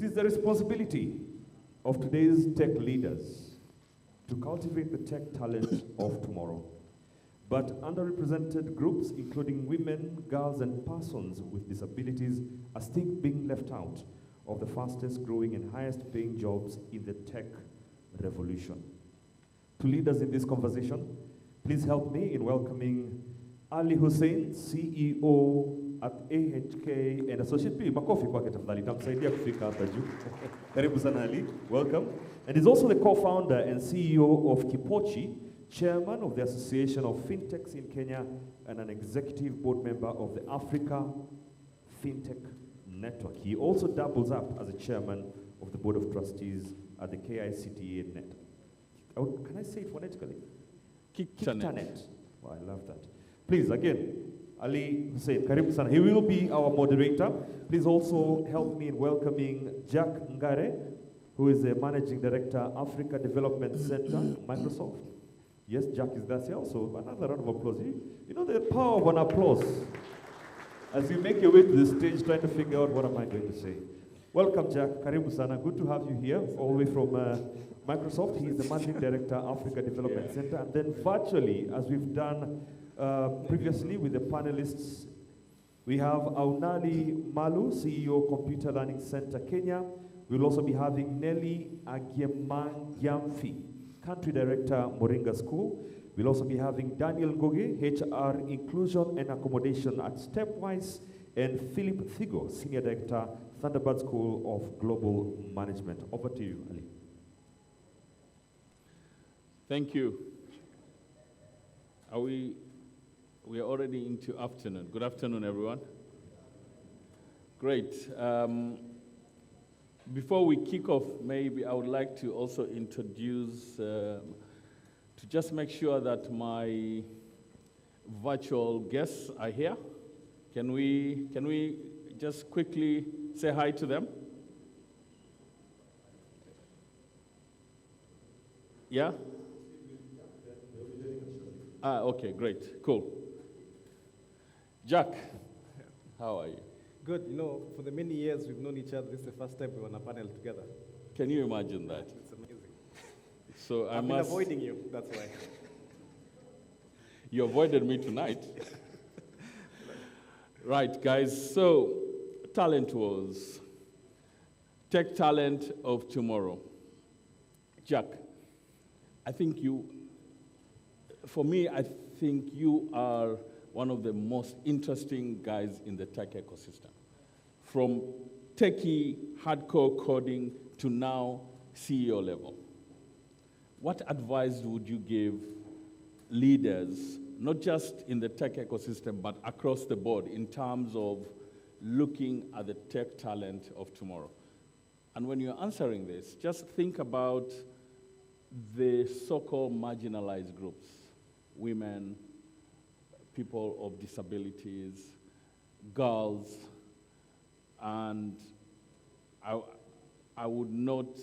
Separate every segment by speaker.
Speaker 1: It is the responsibility of today's tech leaders to cultivate the tech talent of tomorrow. But underrepresented groups, including women, girls, and persons with disabilities, are still being left out of the fastest growing and highest paying jobs in the tech revolution. To lead us in this conversation, please help me in welcoming Ali Hussein, CEO at AHK and Associate P. Makofi kwake tafadhali, tamsaidia kufika hapa juu. Karibu sana Ali, welcome. And he's also the co-founder and CEO of Kipochi, chairman of the Association of Fintechs in Kenya, and an executive board member of the Africa Fintech Network. He also doubles up as a chairman of the board of trustees at the KICTA Net. Oh, can I say it phonetically? KICTA-net. Oh, I love that. Please, again, Ali Hussein, karibu sana. He will be our moderator. Please also help me in welcoming Jack Ngare, who is the Managing Director, Africa Development Center, Microsoft. Yes, Jack is there also. Another round of applause. You know the power of an applause. As you make your way to the stage, trying to figure out what am I going to say. Welcome, Jack. Karibu sana. Good to have you here, all the way from Microsoft. He is the Managing Director, Africa Development Center. And then virtually, as we've done previously with the panelists, we have Aunali Malu, CEO, Computer Learning Center, Kenya. We'll also be having Nelly Agiamangyamfi, Country Director, Moringa School. We'll also be having Daniel Goge, HR Inclusion and Accommodation at Stepwise, and Philip Thigo, Senior Director, Thunderbird School of Global Management. Over to you, Ali.
Speaker 2: Thank you. We are already into afternoon. Good afternoon, everyone. Great. Before we kick off, maybe I would like to also introduce, to just make sure that my virtual guests are here. Can we just quickly say hi to them? Yeah? Okay, great, cool. Jack, how are you?
Speaker 3: Good. You know, for the many years we've known each other, this is the first time we're on a panel together.
Speaker 2: Can you imagine that?
Speaker 3: It's amazing.
Speaker 2: So
Speaker 3: I've been avoiding you, that's why.
Speaker 2: You avoided me tonight. Right, guys, so talent wars. Tech talent of tomorrow. Jack, I think for me, I think you are one of the most interesting guys in the tech ecosystem. From techie, hardcore coding to now CEO level. What advice would you give leaders, not just in the tech ecosystem, but across the board in terms of looking at the tech talent of tomorrow? And when you're answering this, just think about the so-called marginalized groups, women, people of disabilities, girls, and I would not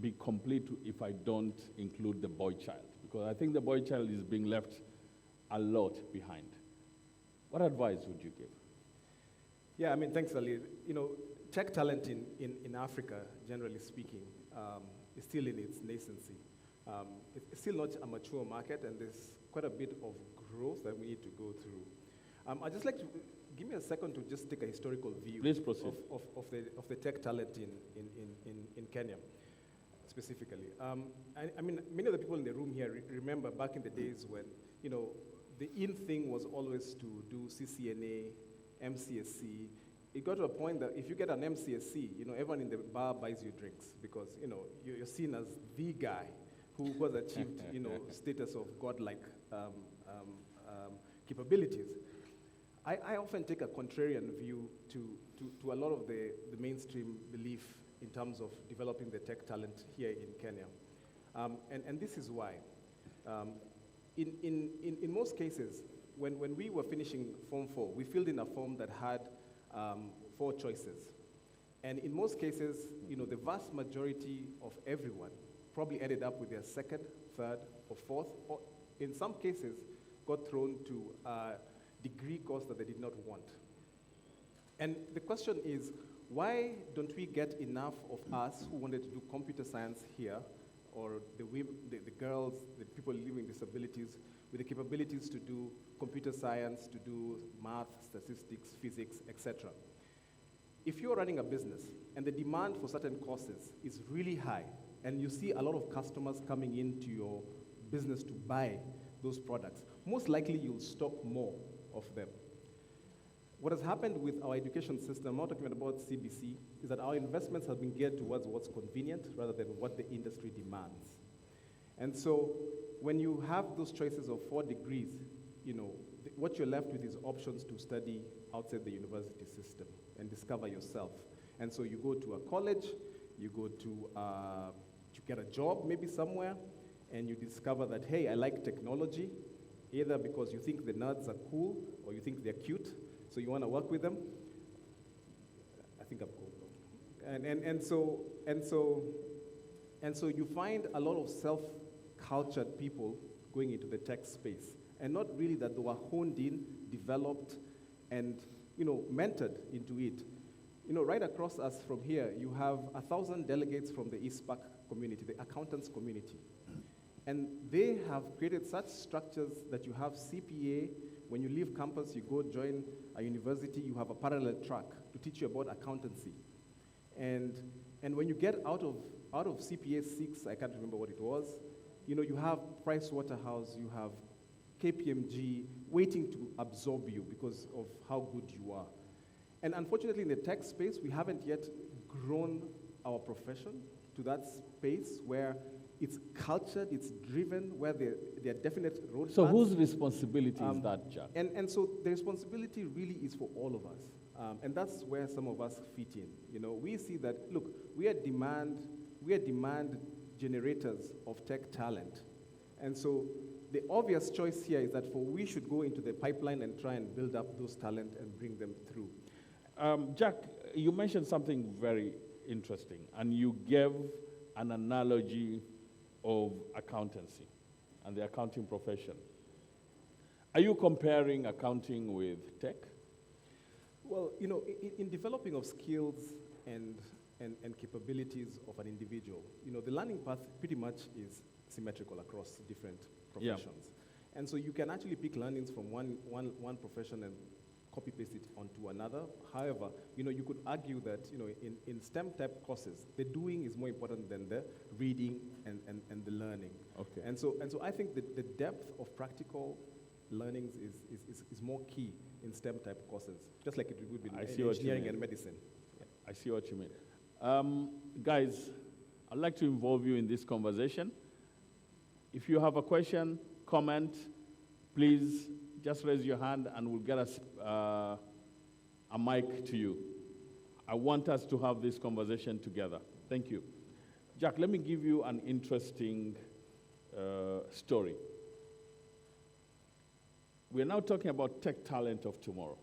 Speaker 2: be complete if I don't include the boy child, because I think the boy child is being left a lot behind. What advice would you give?
Speaker 3: Yeah, I mean, thanks, Ali. You know, tech talent in Africa, generally speaking, is still in its nascency. It's still not a mature market, and there's quite a bit of growth that we need to go through. I'd just like to give me a second to just take a historical view.
Speaker 2: Please proceed.
Speaker 3: Of the tech talent in Kenya, specifically. I mean, many of the people in the room here remember back in the days when, you know, the in thing was always to do CCNA, MCSC. It got to a point that if you get an MCSC, you know, everyone in the bar buys you drinks because, you know, you're seen as the guy who has achieved, you know, status of godlike capabilities. I often take a contrarian view to a lot of the mainstream belief in terms of developing the tech talent here in Kenya. And this is why. In most cases, when we were finishing Form 4, we filled in a form that had 4 choices. And in most cases, you know, the vast majority of everyone probably ended up with their second, third, or fourth, or in some cases, got thrown to a degree course that they did not want. And the question is, why don't we get enough of us who wanted to do computer science here, or the girls, the people living with disabilities, with the capabilities to do computer science, to do math, statistics, physics, etc. If you're running a business and the demand for certain courses is really high, and you see a lot of customers coming into your business to buy those products, most likely you'll stock more of them. What has happened with our education system, I'm not talking about CBC, is that our investments have been geared towards what's convenient rather than what the industry demands. And so when you have those choices of 4 degrees, what you're left with is options to study outside the university system and discover yourself. And so you go to a college, you go to get a job maybe somewhere, and you discover that, hey, I like technology, either because you think the nerds are cool or you think they're cute, so you want to work with them. I think I'm cool. And so you find a lot of self-cultured people going into the tech space, and not really that they were honed in, developed, and mentored into it. Right across us from here, you have 1,000 delegates from the ISPAC community, the accountants community. And they have created such structures that you have CPA. When you leave campus, you go join a university, you have a parallel track to teach you about accountancy. And when you get out of CPA 6, I can't remember what it was, you have Price Waterhouse, you have KPMG waiting to absorb you because of how good you are. And unfortunately, in the tech space, we haven't yet grown our profession to that space where it's cultured, it's driven, where there are definite roadmaps.
Speaker 2: So whose responsibility is that, Jack?
Speaker 3: And so the responsibility really is for all of us. And that's where some of us fit in. We see that, look, we are demand generators of tech talent. And so the obvious choice here is that we should go into the pipeline and try and build up those talent and bring them through.
Speaker 2: Jack, you mentioned something very interesting, and you gave an analogy of accountancy and the accounting profession. Are you comparing accounting with tech?
Speaker 3: Well, in developing of skills and capabilities of an individual, the learning path pretty much is symmetrical across different professions. Yeah. And so you can actually pick learnings from one profession and copy-paste it onto another. However, you could argue that, in STEM-type courses, the doing is more important than the reading and the learning.
Speaker 2: Okay.
Speaker 3: And so I think that the depth of practical learnings is more key in STEM-type courses, just like it would be in engineering and medicine. Yeah.
Speaker 2: I see what you mean. Guys, I'd like to involve you in this conversation. If you have a question, comment, please just raise your hand and we'll get a mic to you. I want us to have this conversation together. Thank you. Jack, let me give you an interesting story. We're now talking about tech talent of tomorrow,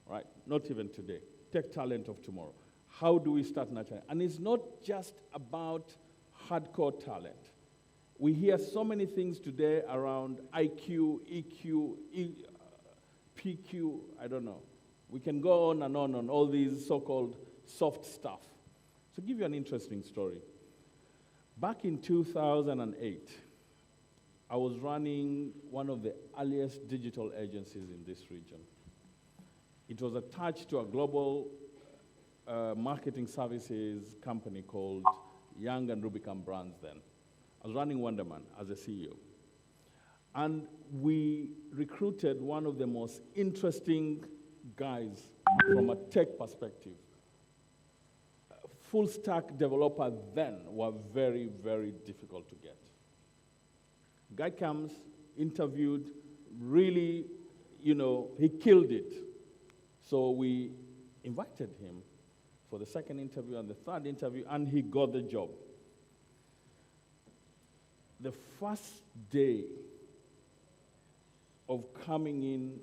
Speaker 2: right? Not even today. Tech talent of tomorrow. How do we start nurturing? And it's not just about hardcore talent. We hear so many things today around IQ, EQ, PQ, I don't know. We can go on and on all these so-called soft stuff. So give you an interesting story. Back in 2008, I was running one of the earliest digital agencies in this region. It was attached to a global marketing services company called Young and Rubicon Brands then. I was running Wonderman as a CEO. And we recruited one of the most interesting guys from a tech perspective. Full stack developer then were very, very difficult to get. Guy comes, interviewed, really, he killed it. So we invited him for the second interview and the third interview, and he got the job. The first day of coming in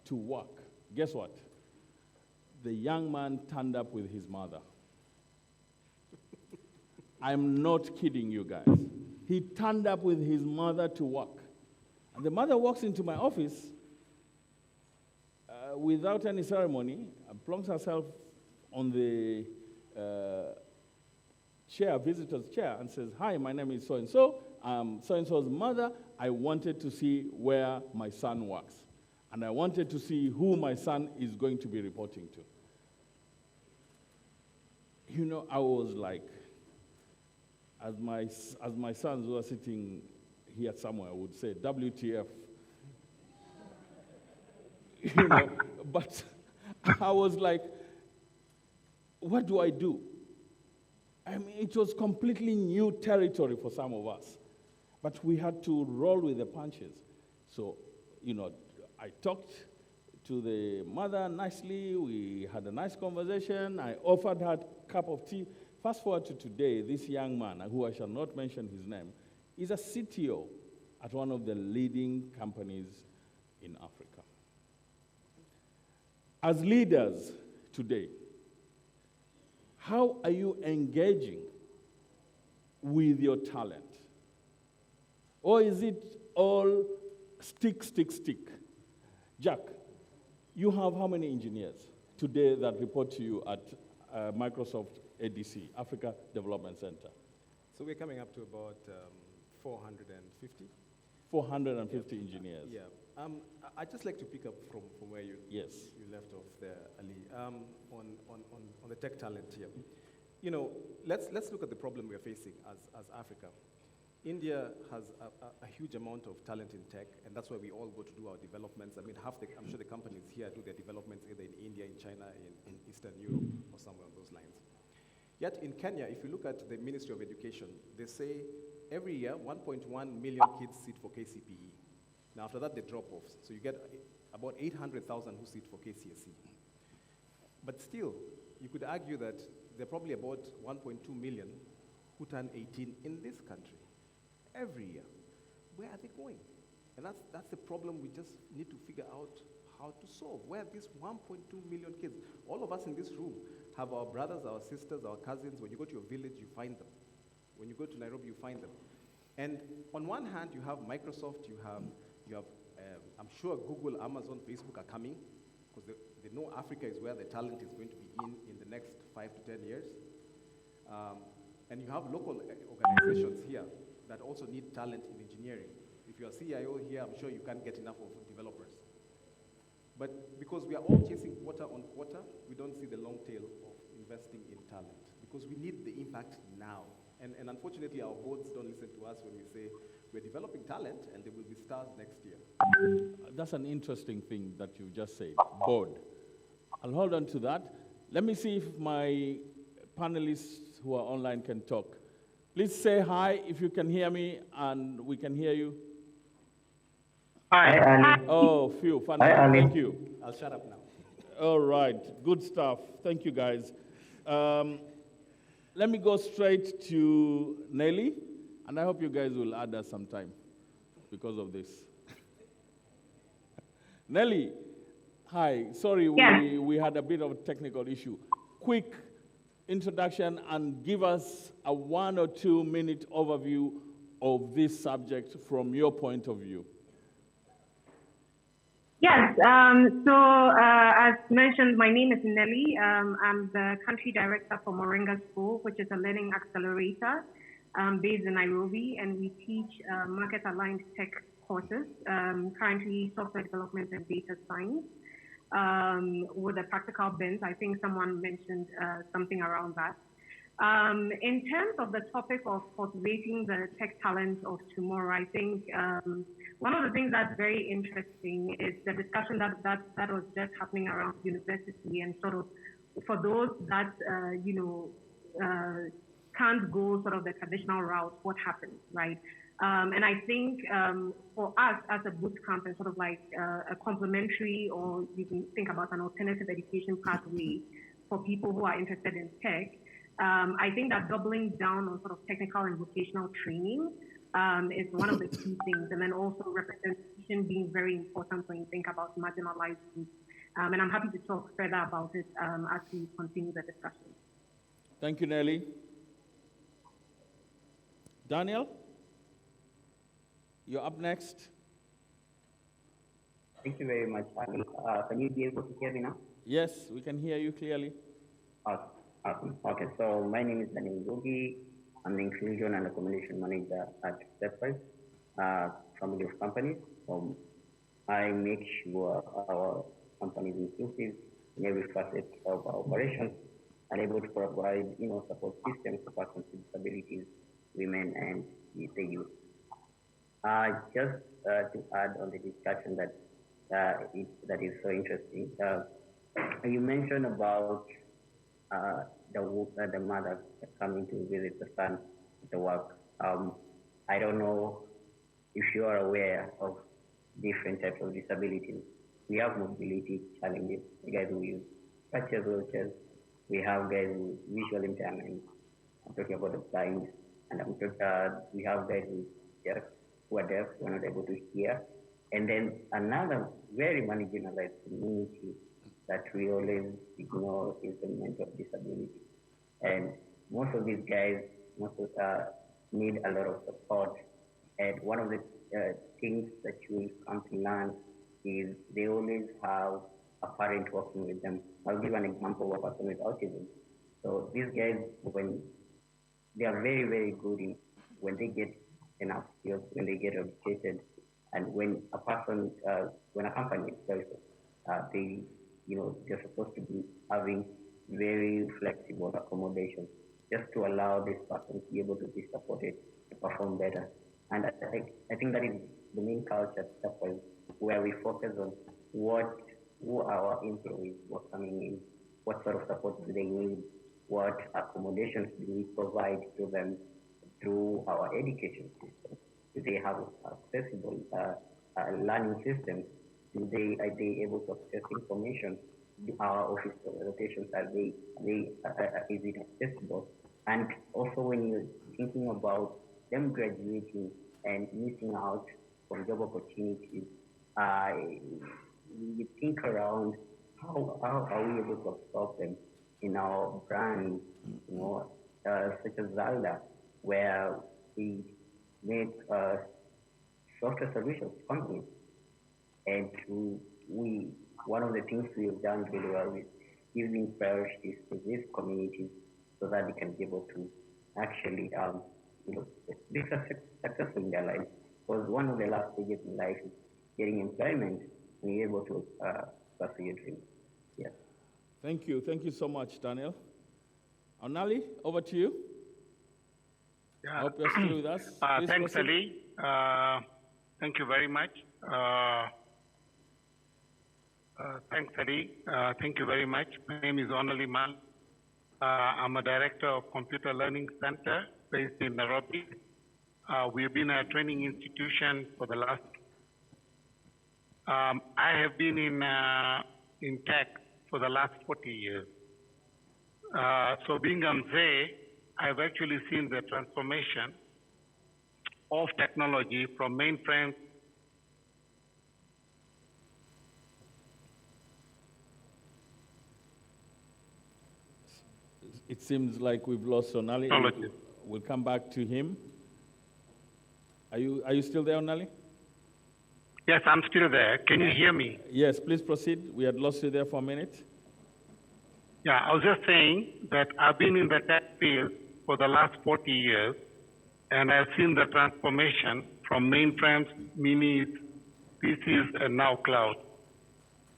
Speaker 2: to work, guess what? The young man turned up with his mother. I'm not kidding you guys. He turned up with his mother to work. And the mother walks into my office without any ceremony, plonks herself on the visitor's chair, and says, "Hi, my name is so-and-so. I'm so-and-so's mother. I wanted to see where my son works. And I wanted to see who my son is going to be reporting to." You know, I was like, as my sons were sitting here somewhere, I would say, WTF. You know, but I was like, what do I do? I mean, it was completely new territory for some of us. But we had to roll with the punches. So, you know, I talked to the mother nicely. We had a nice conversation. I offered her a cup of tea. Fast forward to today, this young man, who I shall not mention his name, is a CTO at one of the leading companies in Africa. As leaders today, how are you engaging with your talent? Or is it all stick, stick, stick? Jack, you have how many engineers today that report to you at Microsoft ADC, Africa Development Center?
Speaker 3: So we're coming up to about 450.
Speaker 2: 450 engineers.
Speaker 3: Yeah. I'd just like to pick up from where you left off there, Ali, on the tech talent here. You know, let's look at the problem we're facing as Africa. India has a huge amount of talent in tech, and that's why we all go to do our developments. I mean, I'm sure the companies here do their developments either in India, in China, in Eastern Europe, or somewhere on those lines. Yet in Kenya, if you look at the Ministry of Education, they say every year 1.1 million kids sit for KCPE. Now after that, they drop off. So you get about 800,000 who sit for KCSE. But still, you could argue that there are probably about 1.2 million who turn 18 in this country every year. Where are they going? And that's the problem we just need to figure out how to solve. Where are these 1.2 million kids? All of us in this room have our brothers, our sisters, our cousins. When you go to your village, you find them. When you go to Nairobi, you find them. And on one hand, you have Microsoft, you have I'm sure Google, Amazon, Facebook are coming, because they know Africa is where the talent is going to be in the next 5 to 10 years. And you have local organizations here that also need talent in engineering. If you're a CIO here, I'm sure you can't get enough of developers. But because we are all chasing quarter on quarter, we don't see the long tail of investing in talent, because we need the impact now. And unfortunately, our boards don't listen to us when we say we're developing talent and they will be stars next year.
Speaker 2: That's an interesting thing that you just said, board. I'll hold on to that. Let me see if my panelists who are online can talk. Please say hi if you can hear me and we can hear you.
Speaker 4: Hi, Ali.
Speaker 2: Oh, phew, fantastic. Thank you.
Speaker 3: I'll shut up now.
Speaker 2: All right, good stuff. Thank you, guys. Let me go straight to Nelly, and I hope you guys will add us some time because of this. Nelly, hi. Sorry, we had a bit of a technical issue. Quick introduction and give us a 1 or 2 minute overview of this subject from your point of view.
Speaker 4: Yes, as mentioned, my name is Nelly. I'm the country director for Moringa School, which is a learning accelerator based in Nairobi, and we teach market-aligned tech courses, currently software development and data science, with a practical bent. I think someone mentioned something around that. In terms of the topic of cultivating the tech talent of tomorrow, I think one of the things that's very interesting is the discussion that was just happening around university, and sort of for those that can't go sort of the traditional route, what happens, right? And I think for us as a boot camp and sort of like a complementary, or you can think about an alternative education pathway for people who are interested in tech, I think that doubling down on sort of technical and vocational training is one of the key things, and then also representation being very important when you think about marginalized groups. And I'm happy to talk further about it as we continue the discussion.
Speaker 2: Thank you, Nelly. Daniel, you're up next.
Speaker 5: Thank you very much. Can you be able to hear me now?
Speaker 2: Yes, we can hear you clearly.
Speaker 5: Awesome. Awesome. Okay, so my name is Daniel Gogi. I'm the Inclusion and Accommodation Manager at Stepwise, family of companies. I make sure our company is inclusive in every facet of our operations and able to provide, support systems for persons with disabilities, women, and the youth. Just to add on the discussion that is so interesting, you mentioned about the mother coming to visit the son at the work. I don't know if you are aware of different types of disabilities. We have mobility challenges, guys who use crutches, wheelchairs. We have guys with visual impairment. I'm talking about the blind, and we have guys who are deaf, who are not able to hear. And then another very marginalized community that we always ignore is the mental disability. And most of these guys need a lot of support. And one of the things that you will come to learn is they always have a parent working with them. I'll give an example of a person with autism. So these guys, when they are very, very good when they get enough skills, when they get educated, and when a person, when a company does they're supposed to be having very flexible accommodation just to allow this person to be able to be supported to perform better. And I think that is the main culture where we focus on who our employees were coming in, what sort of support do they need, what accommodations do we provide to them through our education system. Do they have accessible learning systems? Are they able to access information? Our office rotations, is it accessible? And also when you're thinking about them graduating and missing out on job opportunities, you think around how are we able to absorb them in our brand, such as Zalda, where we make software solutions companies. And one of the things we have done really well is giving priorities to these communities so that they can be able to actually be successful in their life. Because one of the last stages in life is getting employment and you're able to pursue your dreams. Yes.
Speaker 2: Thank you. Thank you so much, Daniel. Onali, over to you.
Speaker 6: Yeah.
Speaker 2: I hope you're still with us.
Speaker 6: Thanks, Ali. Thank you very much. Thanks, Ali. Thank you very much. My name is Onali Mal. I'm a director of Computer Learning Center based in Nairobi. We've been a training institution for the last. I have been in tech for the last 40 years. So being a mzee, I've actually seen the transformation of technology from mainframes.
Speaker 2: It seems like we've lost Onali. We'll come back to him. Are you still there, Onali?
Speaker 6: Yes, I'm still there. Can you hear me?
Speaker 2: Yes, please proceed. We had lost you there for a minute.
Speaker 6: Yeah, I was just saying that I've been in the tech field for the last 40 years, and I've seen the transformation from mainframes, minis, PCs, and now cloud.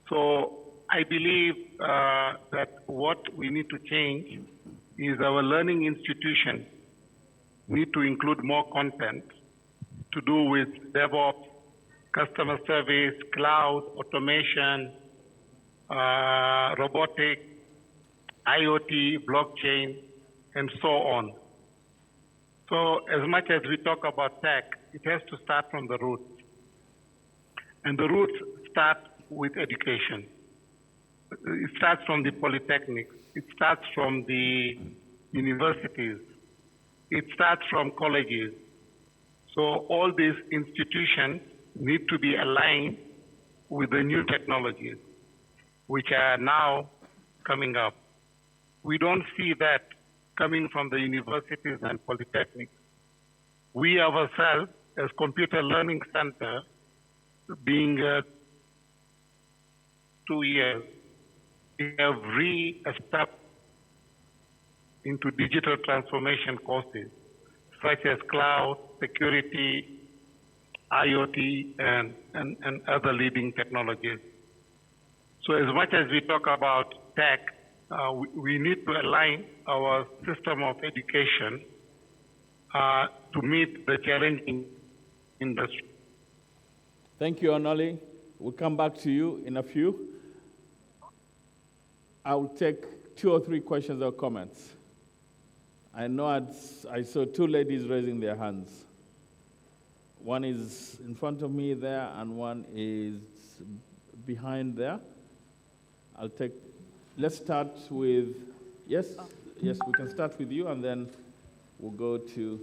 Speaker 6: So I believe that what we need to change is our learning institutions need to include more content to do with DevOps, customer service, cloud, automation, robotics, IoT, blockchain, and so on. So as much as we talk about tech, it has to start from the roots. And the roots start with education. It starts from the polytechnics. It starts from the universities. It starts from colleges. So all these institutions need to be aligned with the new technologies, which are now coming up. We don't see that coming from the universities and polytechnics. We ourselves, as Computer Learning Center, being 2 years, we have re-established into digital transformation courses, such as cloud, security, IoT, and other leading technologies. So as much as we talk about tech, we need to align our system of education to meet the challenging industry.
Speaker 2: Thank you, Onoli. We'll come back to you in a few. I'll take 2 or 3 questions or comments. I know I saw 2 ladies raising their hands. One is in front of me there, and one is behind there. Let's start with, yes, we can start with you, and then we'll go to,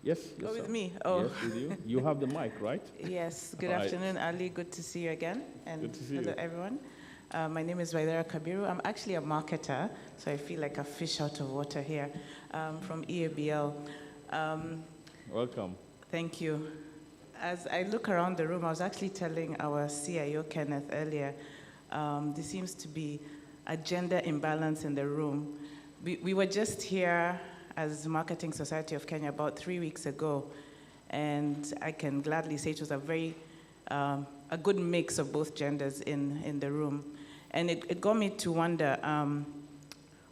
Speaker 2: yes?
Speaker 7: Go with me.
Speaker 2: Oh. Yes, with you. You have the mic, right?
Speaker 7: Yes. Good afternoon, Ali. Good to see you again. And
Speaker 2: good to see
Speaker 7: hello,
Speaker 2: you.
Speaker 7: everyone. My name is Waidera Kabiru. I'm actually a marketer, so I feel like a fish out of water here from EABL.
Speaker 2: Welcome.
Speaker 7: Thank you. As I look around the room, I was actually telling our CIO, Kenneth, earlier, there seems to be a gender imbalance in the room. We were just here as Marketing Society of Kenya about 3 weeks ago, and I can gladly say it was a good mix of both genders in the room. And it got me to wonder,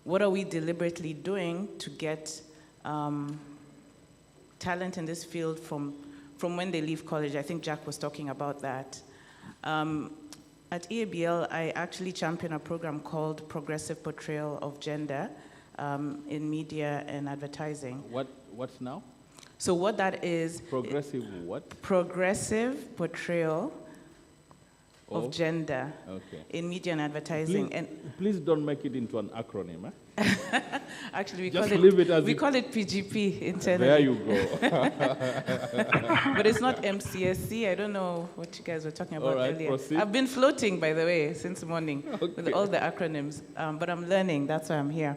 Speaker 7: what are we deliberately doing to get talent in this field from when they leave college? I think Jack was talking about that. At EABL, I actually champion a program called Progressive Portrayal of Gender in media and advertising.
Speaker 2: What's now?
Speaker 7: So what that is...
Speaker 2: Progressive what?
Speaker 7: Progressive portrayal of gender in media and advertising.
Speaker 2: Please don't make it into an acronym. Eh?
Speaker 7: Actually, we call it PGP internally.
Speaker 2: There you go.
Speaker 7: But it's not MCSC. I don't know what you guys were talking about earlier.
Speaker 2: Proceed.
Speaker 7: I've been floating, by the way, since morning with all the acronyms. But I'm learning. That's why I'm here.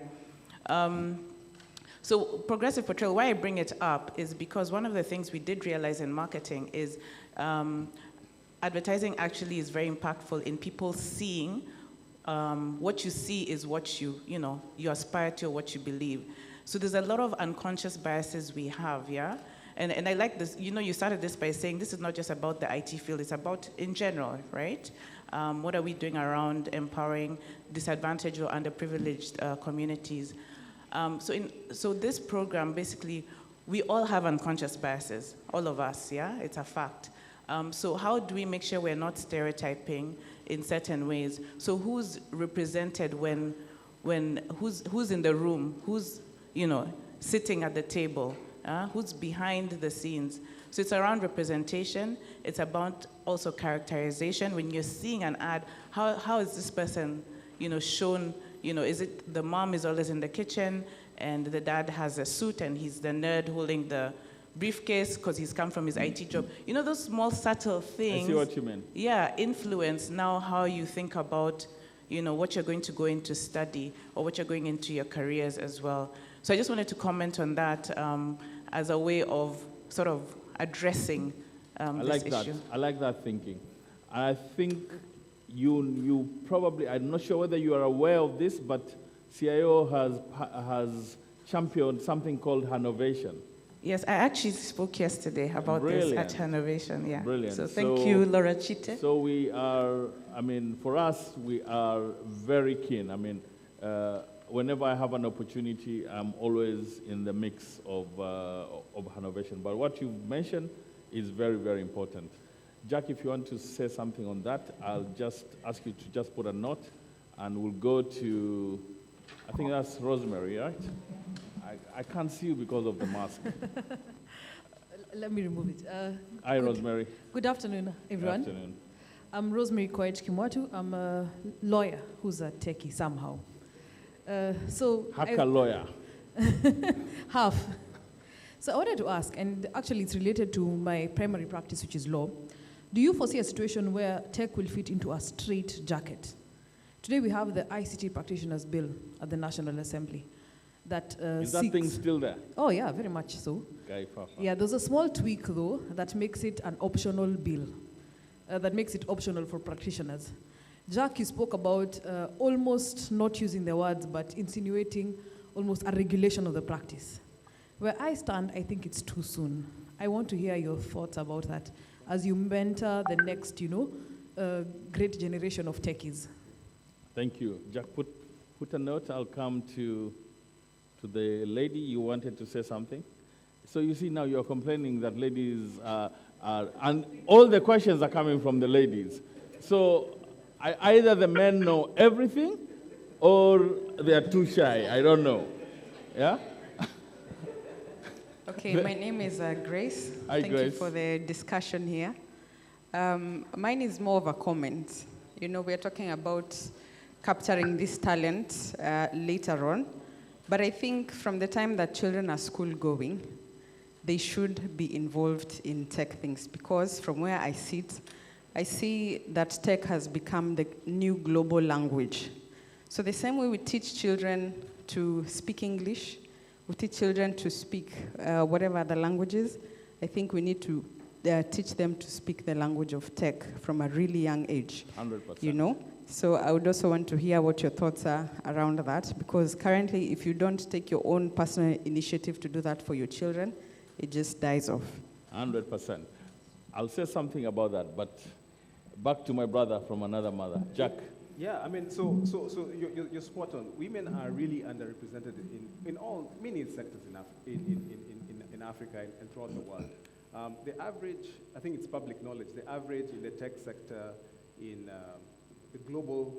Speaker 7: So progressive portrayal, why I bring it up is because one of the things we did realize in marketing is advertising actually is very impactful in people seeing what you see is what you aspire to or what you believe. So there's a lot of unconscious biases we have, yeah? And I like this, you started this by saying this is not just about the IT field, it's about in general, right? What are we doing around empowering disadvantaged or underprivileged communities? So this program, basically, we all have unconscious biases, all of us, yeah? It's a fact. So how do we make sure we're not stereotyping in certain ways? So who's represented who's in the room, who's, sitting at the table, who's behind the scenes? So it's around representation. It's about also characterization. When you're seeing an ad, how is this person, shown, is it the mom is always in the kitchen and the dad has a suit and he's the nerd holding the briefcase because he's come from his IT job. Those small subtle things.
Speaker 2: I see what you mean.
Speaker 7: Yeah, influence now how you think about, what you're going to go into study or what you're going into your careers as well. So I just wanted to comment on that as a way of sort of addressing this issue.
Speaker 2: I like that thinking. I think you probably, I'm not sure whether you are aware of this, but CIO has championed something called Hanovation.
Speaker 7: Yes, I actually spoke yesterday about this at Hanovation, yeah.
Speaker 2: Brilliant.
Speaker 7: So thank you, Laura Chite.
Speaker 2: So we are, for us, we are very keen. Whenever I have an opportunity, I'm always in the mix of Hanovation. But what you've mentioned is very, very important. Jack, if you want to say something on that, I'll just ask you to just put a note, and we'll go to, I think that's Rosemary, right? I can't see you because of the mask.
Speaker 8: Let me remove it.
Speaker 2: Hi, Rosemary.
Speaker 8: Good afternoon, everyone.
Speaker 2: Good afternoon.
Speaker 8: I'm Rosemary Koech Kimwatu. I'm a lawyer who's a techie somehow.
Speaker 2: Hacker lawyer.
Speaker 8: Half. So I wanted to ask, and actually it's related to my primary practice, which is law. Do you foresee a situation where tech will fit into a straight jacket? Today we have the ICT Practitioners Bill at the National Assembly. Is that thing still there? Oh yeah, very much so. Yeah, there's a small tweak though that makes it an optional bill, that makes it optional for practitioners. Jack, you spoke about almost not using the words, but insinuating almost a regulation of the practice. Where I stand, I think it's too soon. I want to hear your thoughts about that as you mentor the next, great generation of techies.
Speaker 2: Thank you. Jack, put a note. I'll come to the lady. You wanted to say something? So you see now you're complaining that ladies and all the questions are coming from the ladies. So either the men know everything or they are too shy. I don't know. Yeah?
Speaker 9: Okay, my name is Grace.
Speaker 2: Hi,
Speaker 9: Thank
Speaker 2: Grace.
Speaker 9: you for the discussion here. Mine is more of a comment. We're talking about capturing this talent later on. But I think from the time that children are school going, they should be involved in tech things, because from where I sit, I see that tech has become the new global language. So the same way we teach children to speak English, we teach children to speak whatever other languages, I think we need to teach them to speak the language of tech from a really young age.
Speaker 2: 100%.
Speaker 9: So I would also want to hear what your thoughts are around that, because currently if you don't take your own personal initiative to do that for your children, it just dies off.
Speaker 2: 100%. I'll say something about that, but back to my brother from another mother. Jack.
Speaker 3: Yeah, I mean, so you're spot on. Women are really underrepresented in many sectors in Africa and throughout the world. The average, I think it's public knowledge, the average in the tech sector in the global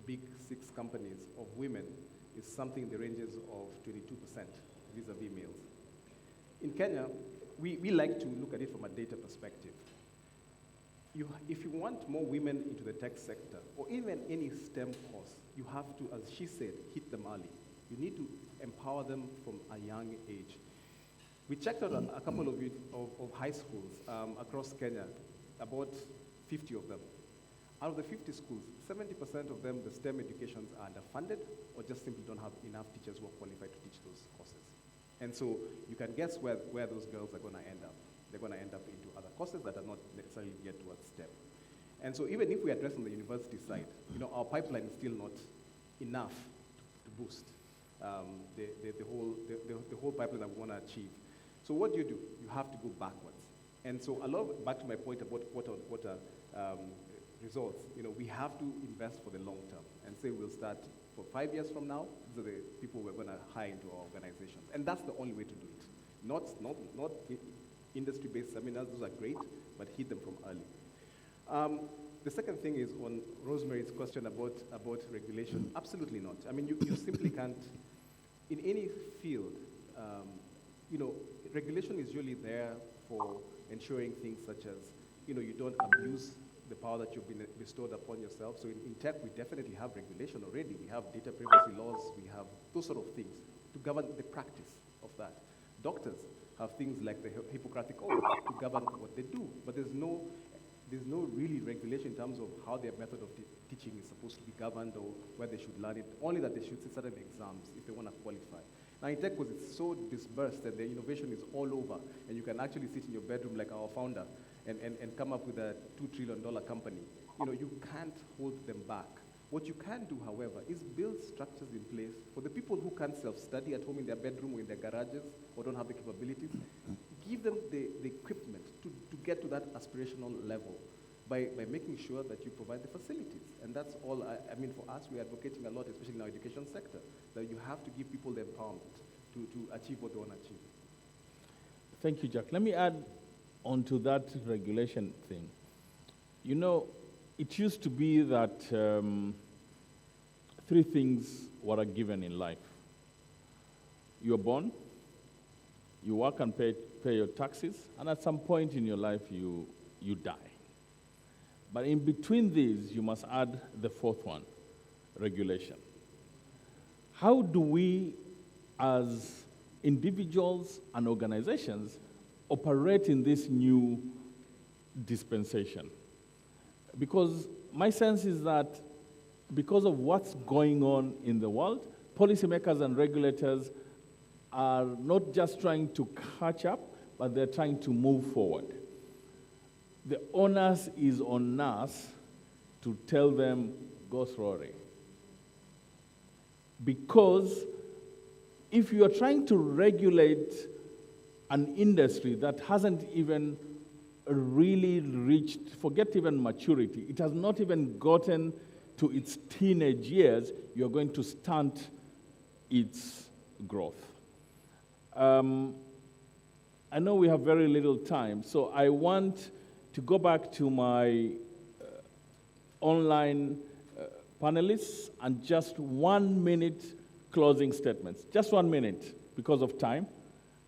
Speaker 3: big 6 companies of women is something in the ranges of 22% vis-a-vis males. In Kenya, we like to look at it from a data perspective. If you want more women into the tech sector, or even any STEM course, you have to, as she said, hit them early. You need to empower them from a young age. We checked out a couple of high schools across Kenya, about 50 of them. Out of the 50 schools, 70% of them, the STEM educations are underfunded or just simply don't have enough teachers who are qualified to teach those courses. And so you can guess where those girls are going to end up. They're going to end up into other courses that are not necessarily geared towards STEM. And so even if we address on the university side, our pipeline is still not enough to boost the whole pipeline that we want to achieve. So what do? You have to go backwards. And so back to my point about quarter results, we have to invest for the long term and say we'll start for 5 years from now, these are the people we're going to hire into our organizations. And that's the only way to do it. Not industry-based seminars, those are great, but hit them from early. The second thing is on Rosemary's question about regulation. Absolutely not. I mean, you simply can't, in any field, regulation is usually there for ensuring things such as, you don't abuse the power that you've been bestowed upon yourself. So in tech, we definitely have regulation already. We have data privacy laws. We have those sort of things to govern the practice of that. Doctors have things like the Hippocratic Oath to govern what they do, but there's no really regulation in terms of how their method of teaching is supposed to be governed or where they should learn it, only that they should sit certain exams if they want to qualify. Now in tech, because it's so dispersed and the innovation is all over, and you can actually sit in your bedroom like our founder and come up with a $2 trillion company, you can't hold them back. What you can do, however, is build structures in place for the people who can't self-study at home in their bedroom or in their garages or don't have the capabilities. Give them the equipment to get to that aspirational level by making sure that you provide the facilities. And that's all, I mean, for us, we're advocating a lot, especially in our education sector, that you have to give people the empowerment to achieve what they want to achieve.
Speaker 2: Thank you, Jack. Let me add onto that regulation thing. It used to be that 3 things were a given in life. You're born, you work and pay your taxes, and at some point in your life, you die. But in between these, you must add the 4th one, regulation. How do we, as individuals and organizations, operate in this new dispensation? Because my sense is that because of what's going on in the world, policymakers and regulators are not just trying to catch up, but they're trying to move forward. The onus is on us to tell them, go through it. Because if you are trying to regulate an industry that hasn't even really reached, forget even maturity, it has not even gotten to its teenage years, you're going to stunt its growth. I know we have very little time, so I want to go back to my online panelists and just 1 minute closing statements. Just 1 minute because of time.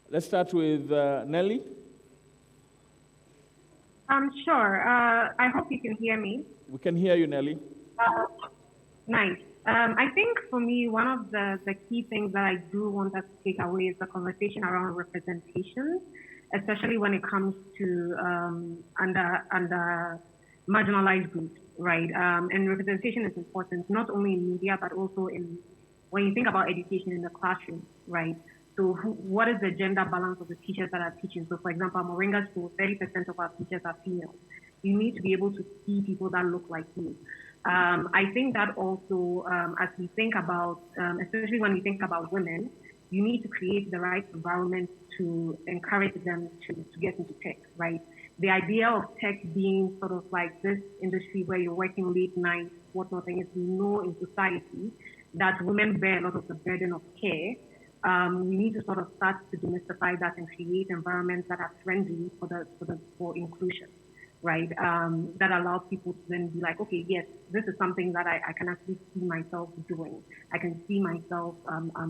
Speaker 2: Let's start with Nelly.
Speaker 4: Sure. I hope you can hear me.
Speaker 2: We can hear you, Nelly.
Speaker 4: Nice. I think for me, one of the key things that I do want us to take away is the conversation around representation, especially when it comes to under marginalized groups, right? And representation is important, not only in media, but also when you think about education in the classroom, right? So what is the gender balance of the teachers that are teaching? So for example, at Moringa School, 30% of our teachers are female. You need to be able to see people that look like you. I think that also, as we think about, especially when we think about women, you need to create the right environment to encourage them to get into tech, right? The idea of tech being sort of like this industry where you're working late nights, whatnot, and we know in society that women bear a lot of the burden of care. We need to sort of start to demystify that and create environments that are friendly for inclusion, right? That allow people to then be like, okay, yes, this is something that I can actually see myself doing. I can see myself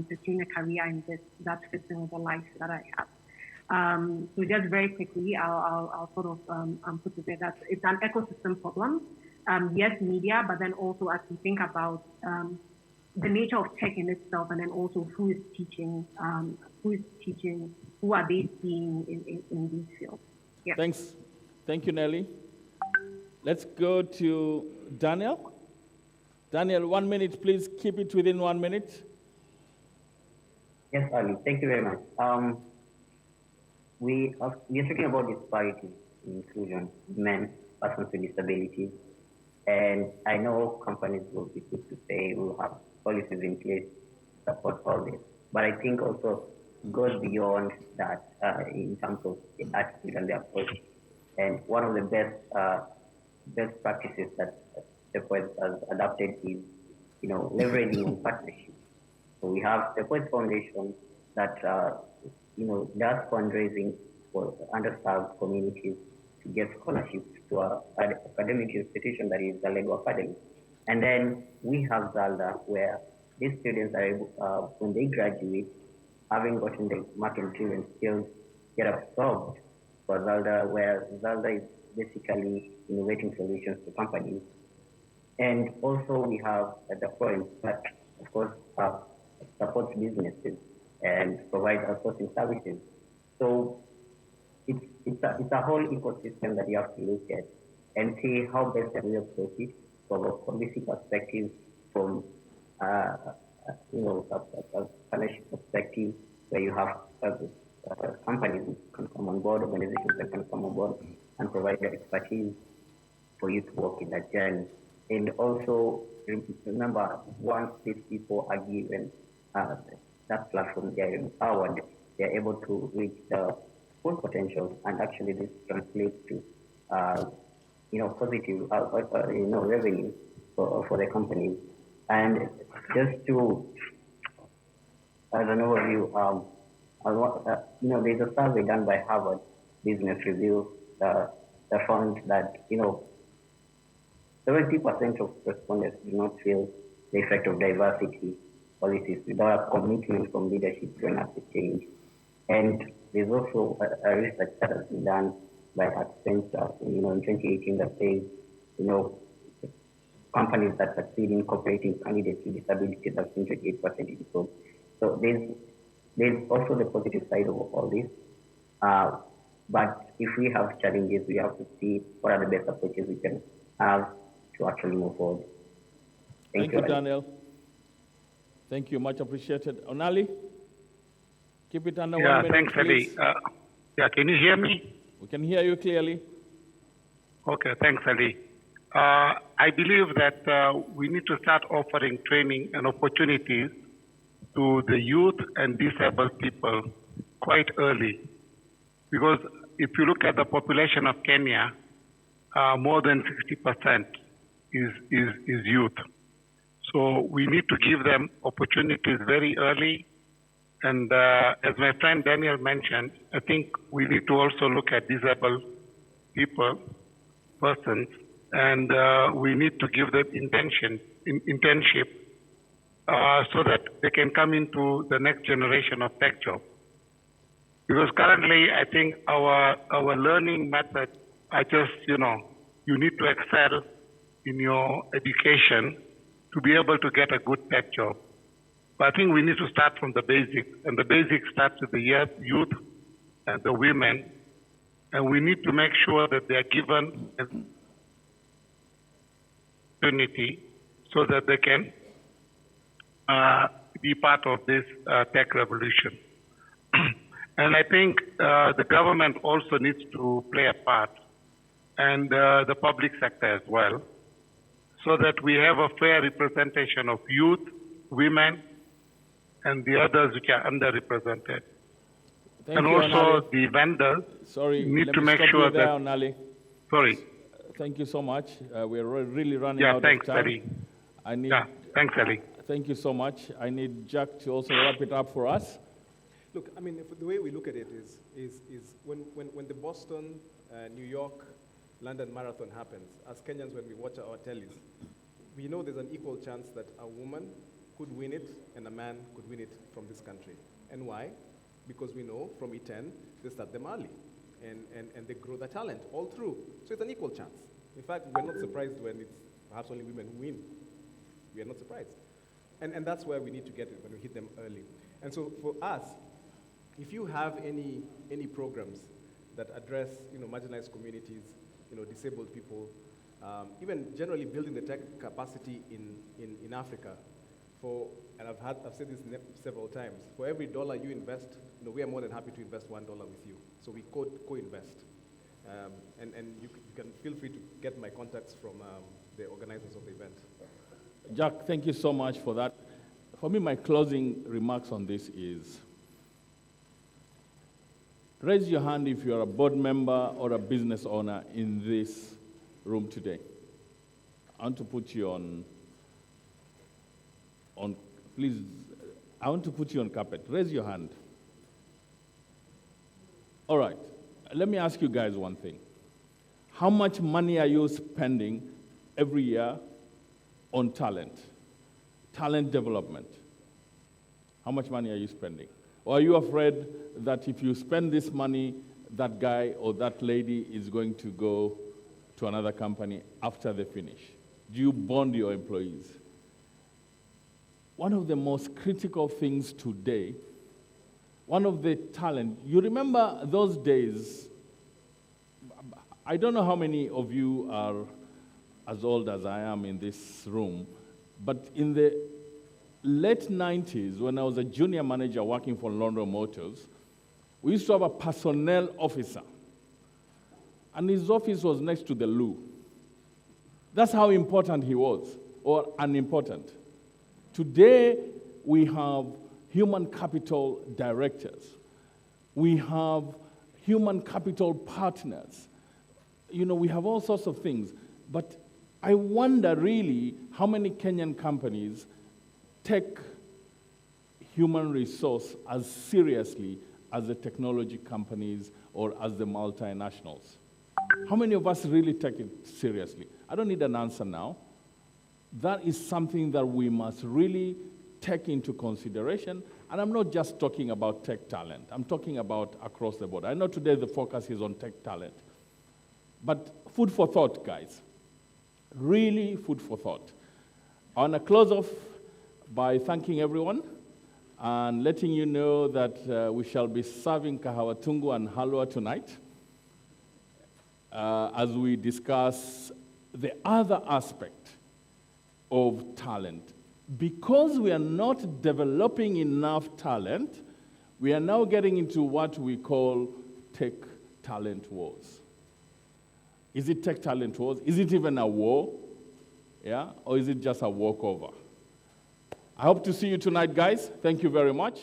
Speaker 4: pursuing a career in this that fits in with the life that I have. So just very quickly, I'll sort of put it there that it's an ecosystem problem. Yes, media, but then also as we think about the nature of tech in itself, and then also who is teaching, who are they seeing in these fields. Yeah.
Speaker 2: Thanks. Thank you, Nelly. Let's go to Daniel. Daniel, 1 minute, please keep it within 1 minute.
Speaker 5: Yes, Ali, thank you very much. We are talking about disparity in inclusion, men, persons with disabilities, and I know companies will be quick to say we'll have policies in place to support all this, but I think also goes beyond that in terms of the attitude and the approach. And one of the best practices that the Poets has adopted is, leveraging on partnerships. So we have the Poets Foundation that, does fundraising for underserved communities to get scholarships to an academic institution that is the Lego Academy. And then we have Zalda, where these students are able, when they graduate, having gotten the market-driven skills, get absorbed for Zalda, where Zalda is basically innovating solutions to companies. And also we have the point that, of course, supports businesses and provides outsourcing services. So it's a whole ecosystem that you have to look at and see how best can we approach it from a policy perspective, from a partnership perspective, where you have companies can come on board, organizations that can come on board and provide the expertise for you to walk in that journey. And also remember, once these people are given that platform, they are empowered, they are able to reach the full potential, and actually this translates to positive revenue for the companies. And just to, as an overview, there's a survey done by Harvard Business Review that found that 70% of respondents do not feel the effect of diversity policies without a commitment from leadership to enact change. And there's also a research that has been done by Accenture, in 2018 that says, companies that succeed in incorporating candidates with disabilities have seen 28% improvement. So there's also the positive side of all this. But if we have challenges, we have to see what are the best approaches we can have to actually move forward.
Speaker 2: Thank you, Daniel. Thank you, much appreciated. Onali, keep it under 1 minute,
Speaker 6: thanks,
Speaker 2: please.
Speaker 6: Ali. Can you hear me?
Speaker 2: We can hear you clearly.
Speaker 6: Okay, thanks, Ali. I believe that we need to start offering training and opportunities to the youth and disabled people quite early. Because if you look at the population of Kenya, more than 60% is youth. So we need to give them opportunities very early. And as my friend Daniel mentioned, I think we need to also look at disabled persons, and we need to give them internship so that they can come into the next generation of tech job. Because currently, I think our learning method are just, you need to excel in your education to be able to get a good tech job. But I think we need to start from the basics, and the basics starts with the youth and the women, and we need to make sure that they are given an opportunity so that they can be part of this tech revolution. And I think the government also needs to play a part, and the public sector as well, so that we have a fair representation of youth, women, and the others which are underrepresented. And also the vendors need to make sure that...
Speaker 2: Onali.
Speaker 6: Sorry.
Speaker 2: Thank you so much. We're really running out of time.
Speaker 6: Ali. Thanks, Ali.
Speaker 2: Thank you so much. I need Jack to also wrap it up for us.
Speaker 3: Look, I mean, the way we look at it is when the Boston, New York, London Marathon happens, as Kenyans, when we watch our tellies, we know there's an equal chance that a woman could win it and a man could win it from this country. And why? Because we know from E10, they start them early and they grow the talent all through. So it's an equal chance. In fact, we're not surprised when it's perhaps only women who win. We are not surprised. And that's where we need to get it, when we hit them early. And so for us, if you have any programs that address marginalized communities, disabled people, even generally building the tech capacity in Africa, and I've said this several times, for every dollar you invest, we are more than happy to invest $1 with you. So we co-invest. And you can feel free to get my contacts from the organizers of the event.
Speaker 2: Jack, thank you so much for that. For me, my closing remarks on this is, raise your hand if you're a board member or a business owner in this room today. I want to put you on please, I want to put you on carpet. Raise your hand. All right, let me ask you guys one thing. How much money are you spending every year on talent development? How much money are you spending? Or are you afraid that if you spend this money, that guy or that lady is going to go to another company after they finish? Do you bond your employees? One of the most critical things today, one of the talent, you remember those days, I don't know how many of you are as old as I am in this room, but in the late 90s, when I was a junior manager working for London Motors, we used to have a personnel officer, and his office was next to the loo. That's how important he was, or unimportant. Today, we have human capital directors. We have human capital partners. We have all sorts of things. But I wonder really how many Kenyan companies take human resource as seriously as the technology companies or as the multinationals. How many of us really take it seriously? I don't need an answer now. That is something that we must really take into consideration. And I'm not just talking about tech talent. I'm talking about across the board. I know today the focus is on tech talent. But food for thought, guys. Really food for thought. I want to close off by thanking everyone and letting you know that we shall be serving kahawa tungu and halwa tonight as we discuss the other aspect of talent. Because we are not developing enough talent, we are now getting into what we call tech talent wars. Is it tech talent wars? Is it even a war? Yeah? Or is it just a walkover? I hope to see you tonight, guys. Thank you very much.